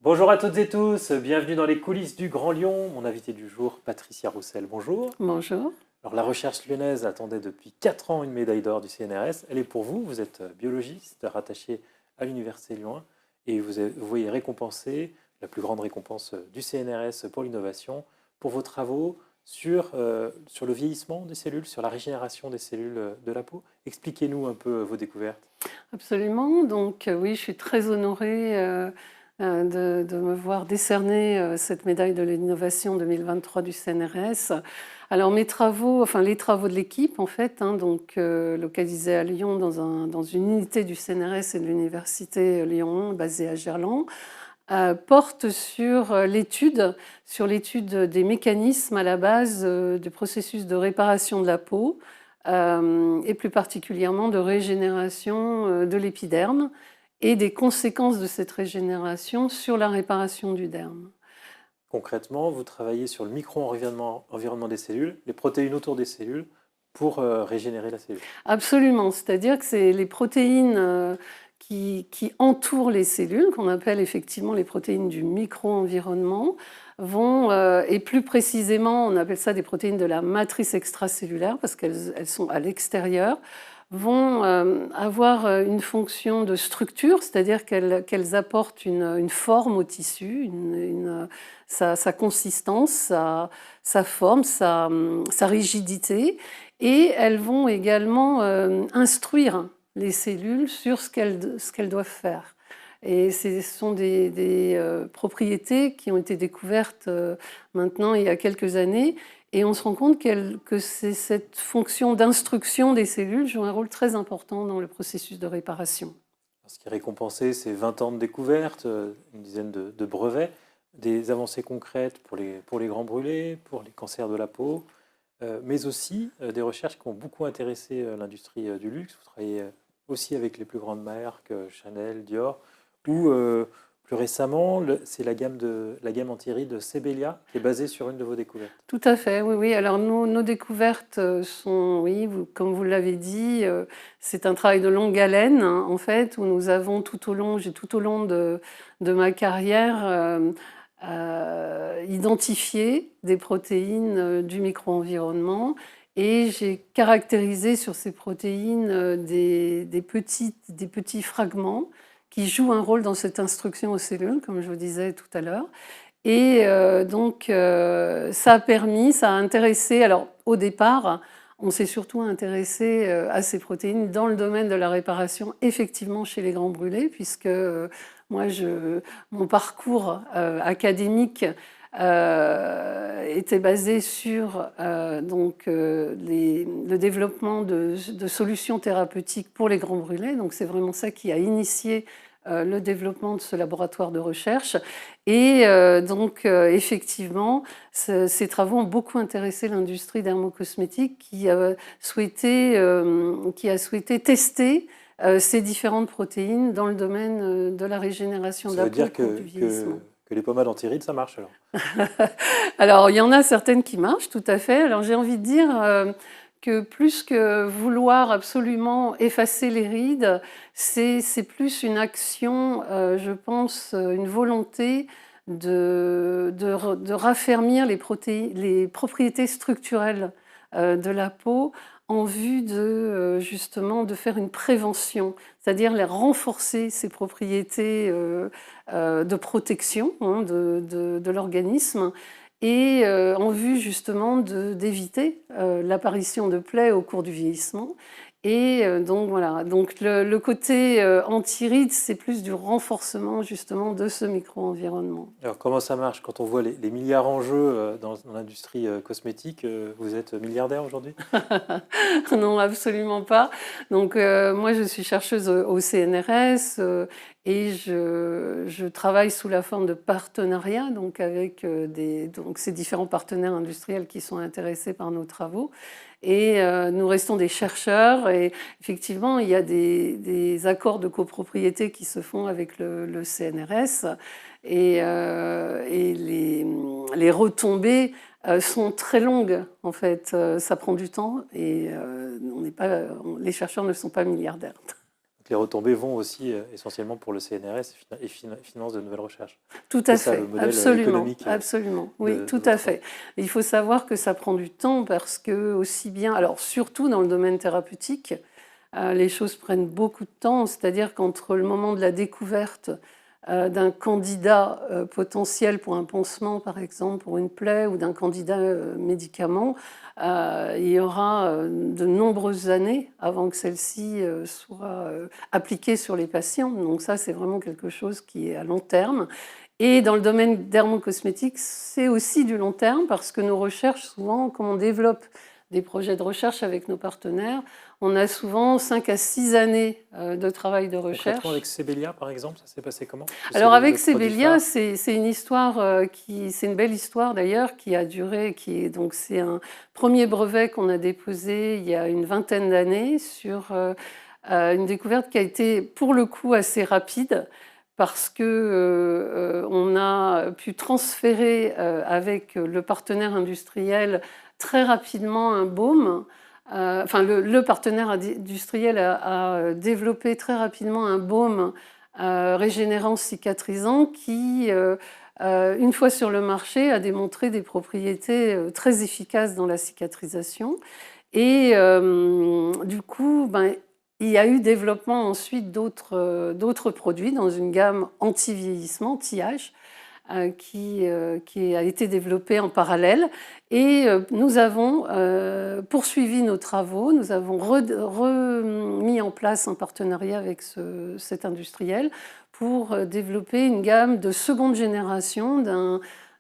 Bonjour à toutes et tous, bienvenue dans les coulisses du Grand Lyon. Mon invité du jour, Patricia Roussel, bonjour. Bonjour. Alors, la recherche lyonnaise attendait depuis 4 ans une médaille d'or du CNRS. Elle est pour vous, vous êtes biologiste rattaché à l'Université Lyon et vous voyez récompensé la plus grande récompense du CNRS pour l'innovation pour vos travaux sur le vieillissement des cellules, sur la régénération des cellules de la peau. Expliquez-nous un peu vos découvertes. Absolument. Donc oui, je suis très honorée de me voir décerner cette médaille de l'innovation 2023 du CNRS. Alors mes travaux, enfin les travaux de l'équipe en fait, donc localisés à Lyon dans une unité du CNRS et de l'Université Lyon basée à Gerland, portent sur l'étude des mécanismes à la base du processus de réparation de la peau et plus particulièrement de régénération de l'épiderme et des conséquences de cette régénération sur la réparation du derme. Concrètement, vous travaillez sur le micro-environnement des cellules, les protéines autour des cellules, pour régénérer la cellule. Absolument, c'est-à-dire que c'est les protéines qui entourent les cellules, qu'on appelle effectivement les protéines du micro-environnement, et plus précisément, on appelle ça des protéines de la matrice extracellulaire, parce qu'elles sont à l'extérieur, vont avoir une fonction de structure, c'est-à-dire qu'elles apportent une forme au tissu, sa consistance, sa forme, sa rigidité, et elles vont également instruire les cellules sur ce qu'elles doivent faire. Et ce sont des propriétés qui ont été découvertes maintenant il y a quelques années. Et on se rend compte que cette fonction d'instruction des cellules joue un rôle très important dans le processus de réparation. Ce qui est récompensé, c'est 20 ans de découvertes, une dizaine de brevets, des avancées concrètes pour les grands brûlés, pour les cancers de la peau, mais aussi des recherches qui ont beaucoup intéressé l'industrie du luxe. Vous travaillez aussi avec les plus grandes marques, Chanel, Dior, ou plus récemment, c'est la gamme anti-rides Sebelia qui est basée sur une de vos découvertes. Tout à fait, oui, oui. Alors nos découvertes sont, oui, comme vous l'avez dit, c'est un travail de longue haleine, en fait, où nous avons j'ai tout au long de ma carrière identifié des protéines du micro-environnement et j'ai caractérisé sur ces protéines des petits fragments qui jouent un rôle dans cette instruction aux cellules, comme je vous disais tout à l'heure. Et donc, ça a intéressé. Alors, au départ, on s'est surtout intéressé à ces protéines dans le domaine de la réparation, effectivement, chez les grands brûlés, puisque moi, mon parcours académique était basé sur le développement de solutions thérapeutiques pour les grands brûlés. Donc, c'est vraiment ça qui a initié le développement de ce laboratoire de recherche. Et effectivement, ces travaux ont beaucoup intéressé l'industrie dermocosmétique qui a souhaité tester ces différentes protéines dans le domaine de la régénération de la peau au cours du vieillissement. Que les pommades anti-rides, ça marche alors? Alors, il y en a certaines qui marchent, tout à fait. Alors, j'ai envie de dire que plus que vouloir absolument effacer les rides, c'est plus une action, je pense, une volonté de raffermir les propriétés structurelles de la peau en vue justement de faire une prévention, c'est-à-dire renforcer ces propriétés de protection de l'organisme et en vue justement d'éviter l'apparition de plaies au cours du vieillissement. Et donc voilà, donc le côté anti-rides, c'est plus du renforcement justement de ce micro-environnement. Alors comment ça marche quand on voit les milliards en jeu dans l'industrie cosmétique? Vous êtes milliardaire aujourd'hui? Non, absolument pas. Donc moi, je suis chercheuse au CNRS et je travaille sous la forme de partenariats, donc avec ces différents partenaires industriels qui sont intéressés par nos travaux. Et nous restons des chercheurs et effectivement, il y a des accords de copropriété qui se font avec le CNRS et les retombées sont très longues en fait. Ça prend du temps et les chercheurs ne sont pas milliardaires. les retombées vont aussi essentiellement pour le CNRS et finance de nouvelles recherches. Tout à C'est ça, fait, le modèle absolument, économique absolument. Oui, de tout votre à fait. Il faut savoir que ça prend du temps parce que aussi bien, alors surtout dans le domaine thérapeutique, les choses prennent beaucoup de temps, c'est-à-dire qu'entre le moment de la découverte d'un candidat potentiel pour un pansement, par exemple, pour une plaie, ou d'un candidat médicament, il y aura de nombreuses années avant que celle-ci soit appliquée sur les patients. Donc ça, c'est vraiment quelque chose qui est à long terme. Et dans le domaine dermocosmétique, c'est aussi du long terme parce que nos recherches, souvent, quand on développe des projets de recherche avec nos partenaires, on a souvent 5 à 6 années de travail de recherche. Concrètement, avec Sebelia, par exemple, ça s'est passé comment? Alors avec Sebelia, c'est une histoire c'est une belle histoire d'ailleurs qui a duré, donc c'est un premier brevet qu'on a déposé il y a une vingtaine d'années sur une découverte qui a été pour le coup assez rapide parce que on a pu transférer avec le partenaire industriel très rapidement un baume. Enfin, le partenaire industriel a développé très rapidement un baume régénérant, cicatrisant, qui, une fois sur le marché, a démontré des propriétés très efficaces dans la cicatrisation. Et du coup, il y a eu développement ensuite d'autres produits dans une gamme anti-vieillissement, anti-âge, qui a été développée en parallèle. Et nous avons poursuivi nos travaux, nous avons remis en place un partenariat avec cet industriel pour développer une gamme de seconde génération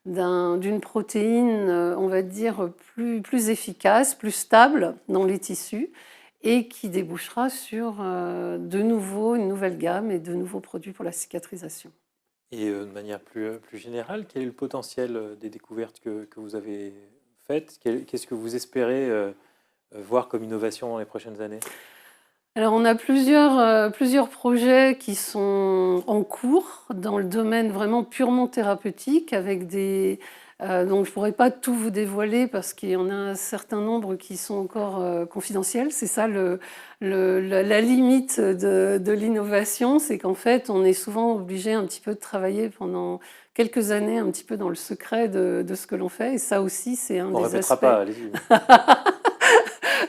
d'une protéine, on va dire, plus efficace, plus stable dans les tissus et qui débouchera sur de nouveau une nouvelle gamme et de nouveaux produits pour la cicatrisation. Et de manière plus générale, quel est le potentiel des découvertes que vous avez faites? Qu'est-ce que vous espérez voir comme innovation dans les prochaines années? Alors, on a plusieurs projets qui sont en cours dans le domaine vraiment purement thérapeutique, avec donc je ne pourrais pas tout vous dévoiler parce qu'il y en a un certain nombre qui sont encore confidentiels. C'est ça la limite de l'innovation, c'est qu'en fait, on est souvent obligé un petit peu de travailler pendant quelques années, un petit peu dans le secret de ce que l'on fait. Et ça aussi, c'est un des aspects. On ne répétera pas, allez-y.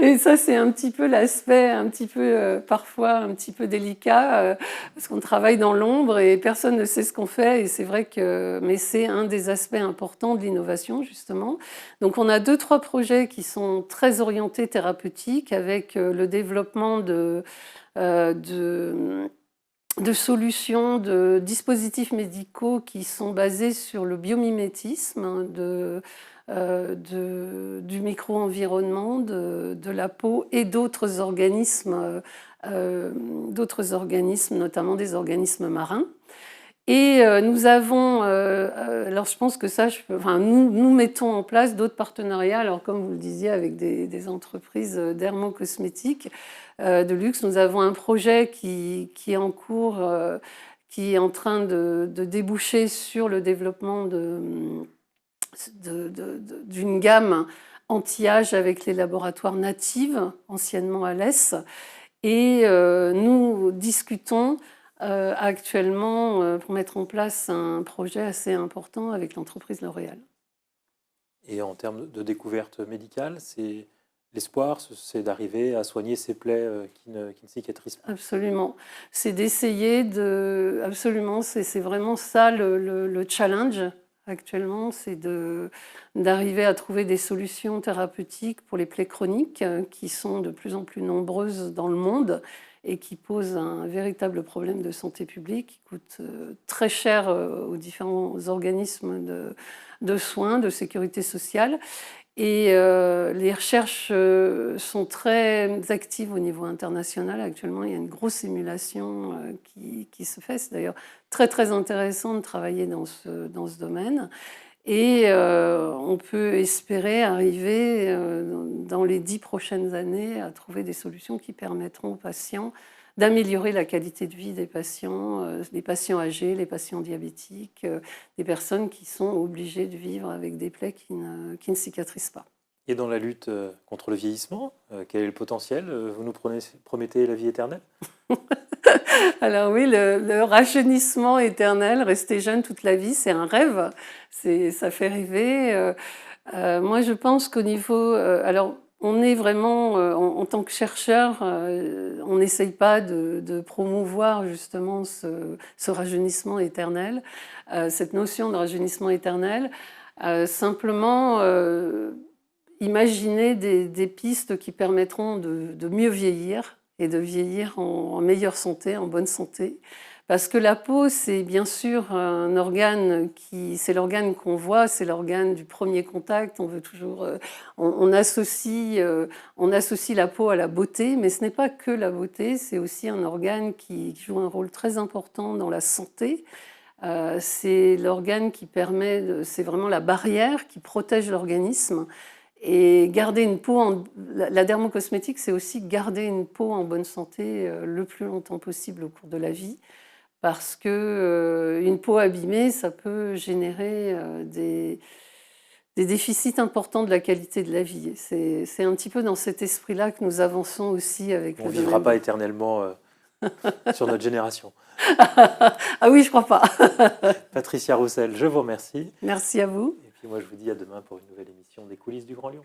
Et ça, c'est un petit peu l'aspect, un petit peu parfois un petit peu délicat, parce qu'on travaille dans l'ombre et personne ne sait ce qu'on fait. Et c'est vrai que, mais c'est un des aspects importants de l'innovation justement. Donc, on a 2-3 projets qui sont très orientés thérapeutiques, avec le développement de solutions, de dispositifs médicaux qui sont basés sur le biomimétisme du micro-environnement, de la peau et d'autres organismes, notamment des organismes marins. Et nous avons, alors je pense que ça, nous mettons en place d'autres partenariats, alors comme vous le disiez, avec des entreprises dermocosmétiques de luxe. Nous avons un projet qui est en cours, qui est en train de déboucher sur le développement d'une gamme anti-âge avec les laboratoires Native, anciennement Alès. Et nous discutons actuellement pour mettre en place un projet assez important avec l'entreprise L'Oréal. Et en termes de découverte médicale, l'espoir, c'est d'arriver à soigner ces plaies qui ne cicatrisent pas. Absolument. C'est d'essayer de... Absolument, c'est vraiment ça le challenge actuellement, c'est d'arriver à trouver des solutions thérapeutiques pour les plaies chroniques qui sont de plus en plus nombreuses dans le monde et qui posent un véritable problème de santé publique, qui coûte très cher aux différents organismes de soins, de sécurité sociale. Et les recherches sont très actives au niveau international. Actuellement, il y a une grosse émulation qui se fait. C'est d'ailleurs très, très intéressant de travailler dans ce domaine. Et on peut espérer arriver dans les 10 prochaines années à trouver des solutions qui permettront aux patients d'améliorer la qualité de vie des patients âgés, les patients diabétiques, des personnes qui sont obligées de vivre avec des plaies qui ne cicatrisent pas. Et dans la lutte contre le vieillissement, quel est le potentiel? Vous nous promettez la vie éternelle? Alors oui, le rajeunissement éternel, rester jeune toute la vie, c'est un rêve, ça fait rêver. Moi, je pense qu'au niveau... alors, on est vraiment, en tant que chercheur, on n'essaye pas de promouvoir justement ce rajeunissement éternel, cette notion de rajeunissement éternel. Simplement, imaginer des pistes qui permettront de mieux vieillir et de vieillir en meilleure santé, en bonne santé. Parce que la peau, c'est bien sûr un organe c'est l'organe qu'on voit, c'est l'organe du premier contact. On veut toujours, on associe la peau à la beauté, mais ce n'est pas que la beauté, c'est aussi un organe qui joue un rôle très important dans la santé. C'est l'organe qui permet, c'est vraiment la barrière qui protège l'organisme. Et garder une peau, la dermocosmétique, c'est aussi garder une peau en bonne santé le plus longtemps possible au cours de la vie. Parce que une peau abîmée, ça peut générer des déficits importants de la qualité de la vie. C'est un petit peu dans cet esprit-là que nous avançons aussi avec On le ne vivra domaine. pas éternellement sur notre génération. Ah oui, je crois pas. Patricia Roussel, je vous remercie. Merci à vous. Et puis moi, je vous dis à demain pour une nouvelle émission des coulisses du Grand Lyon.